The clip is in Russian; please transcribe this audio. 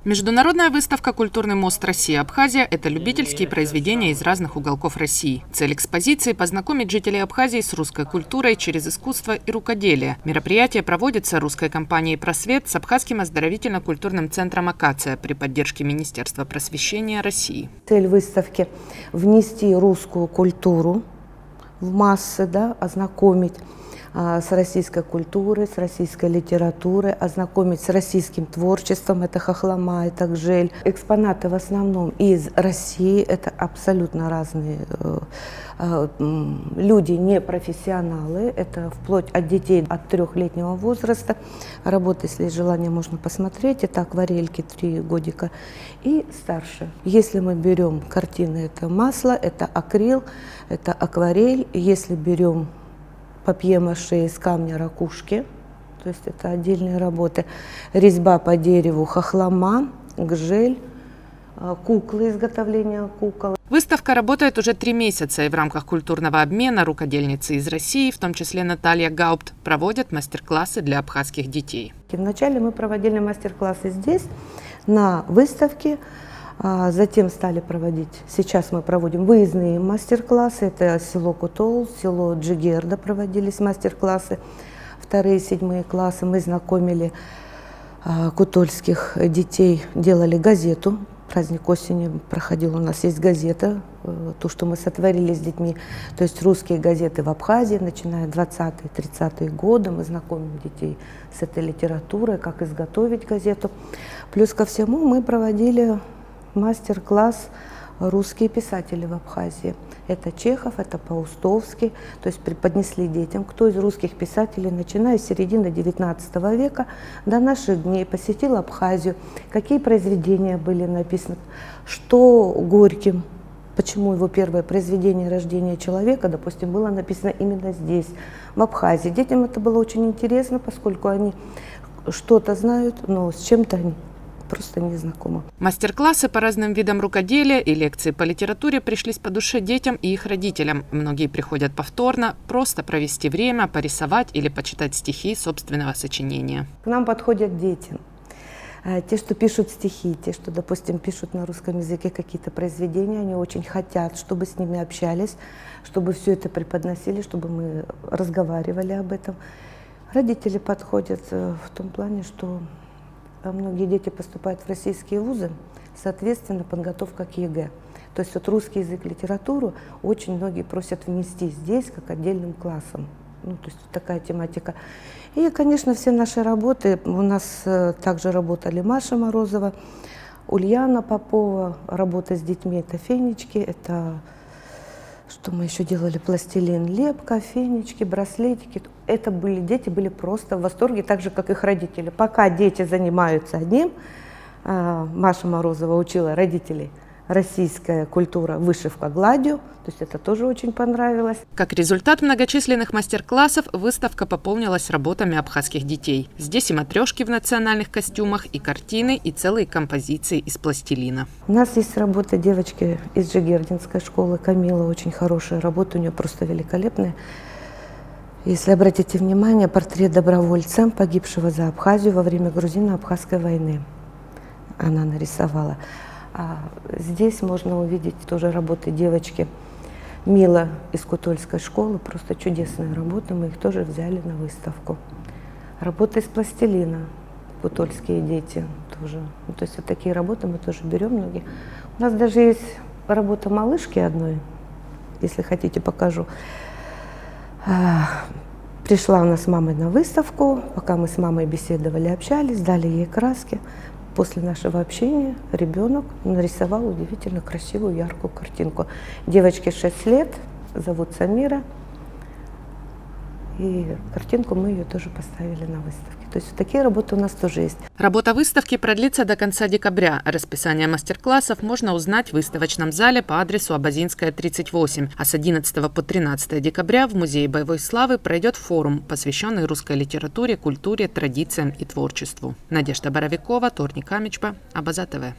Международная выставка «Культурный мост Россия-Абхазия» – это любительские произведения из разных уголков России. Цель экспозиции – познакомить жителей Абхазии с русской культурой через искусство и рукоделие. Мероприятие проводится русской компанией «Просвет» с Абхазским оздоровительно-культурным центром «Акация» при поддержке Министерства просвещения России. Цель выставки – внести русскую культуру в массы, ознакомить с российской культурой, с российской литературой, ознакомить с российским творчеством. Это хохлома, это гжель. Экспонаты в основном из России. Это абсолютно разные люди, не профессионалы. Это вплоть от детей от 3-летнего возраста. Работы, если есть желание, можно посмотреть. Это акварельки 3 годика и старше. Если мы берем картины, это масло, это акрил, это акварель. Если берем папье-маше из камня ракушки, то есть это отдельные работы, резьба по дереву, хохлома, гжель, куклы, изготовление кукол. Выставка работает уже 3 месяца, и в рамках культурного обмена рукодельницы из России, в том числе Наталья Гаупт, проводят мастер-классы для абхазских детей. Вначале мы проводили мастер-классы здесь, на выставке. Затем стали проводить, сейчас мы проводим выездные мастер-классы, это село Кутол, село Джигерда проводились мастер-классы, 2-7 классы. Мы знакомили кутольских детей, делали газету, праздник осени проходил, у нас есть газета, то, что мы сотворили с детьми, то есть русские газеты в Абхазии, начиная 20-30-е годы, мы знакомим детей с этой литературой, как изготовить газету. Плюс ко всему мы проводили мастер-класс «Русские писатели в Абхазии». Это Чехов, это Паустовский. То есть преподнесли детям, кто из русских писателей, начиная с середины XIX века до наших дней, посетил Абхазию, какие произведения были написаны, что Горьким, почему его первое произведение «Рождение человека», допустим, было написано именно здесь, в Абхазии. Детям это было очень интересно, поскольку они что-то знают, но с чем-то они просто не знакома. Мастер-классы по разным видам рукоделия и лекции по литературе пришлись по душе детям и их родителям. Многие приходят повторно, просто провести время, порисовать или почитать стихи собственного сочинения. К нам подходят дети. Те, что пишут стихи, те, что, допустим, пишут на русском языке какие-то произведения, они очень хотят, чтобы с ними общались, чтобы все это преподносили, чтобы мы разговаривали об этом. Родители подходят в том плане, что многие дети поступают в российские вузы, соответственно, подготовка к ЕГЭ. То есть вот русский язык, литературу очень многие просят внести здесь как отдельным классом. То есть вот такая тематика. И, конечно, все наши работы, у нас также работали Маша Морозова, Ульяна Попова, работа с детьми, это фенечки, это... Что мы еще делали? Пластилин, лепка, фенечки, браслетики. Это дети были просто в восторге, так же, как их родители. Пока дети занимаются одним, Маша Морозова учила родителей российская культура, вышивка гладью, то есть это тоже очень понравилось. Как результат многочисленных мастер-классов, выставка пополнилась работами абхазских детей. Здесь и матрешки в национальных костюмах, и картины, и целые композиции из пластилина. У нас есть работа девочки из Джигердинской школы, Камила, очень хорошая работа, у нее просто великолепная. Если обратите внимание, портрет добровольца, погибшего за Абхазию во время Грузино-Абхазской войны, она нарисовала. Здесь можно увидеть тоже работы девочки Мила из Кутольской школы, просто чудесные работы, мы их тоже взяли на выставку. Работы из пластилина, кутольские дети тоже. То есть вот такие работы мы тоже берем многие. У нас даже есть работа малышки одной, если хотите, покажу. Пришла она с мамой на выставку, пока мы с мамой беседовали, общались, дали ей краски. После нашего общения ребенок нарисовал удивительно красивую, яркую картинку. Девочке 6 лет, зовут Самира. И картинку мы ее тоже поставили на выставке. То есть такие работы у нас тоже есть. Работа выставки продлится до конца декабря. Расписание мастер-классов можно узнать в выставочном зале по адресу Абазинская, 38. А с 11 по 13 декабря в Музее боевой славы пройдет форум, посвященный русской литературе, культуре, традициям и творчеству. Надежда Боровикова, Торник Амичба, Абаза ТВ.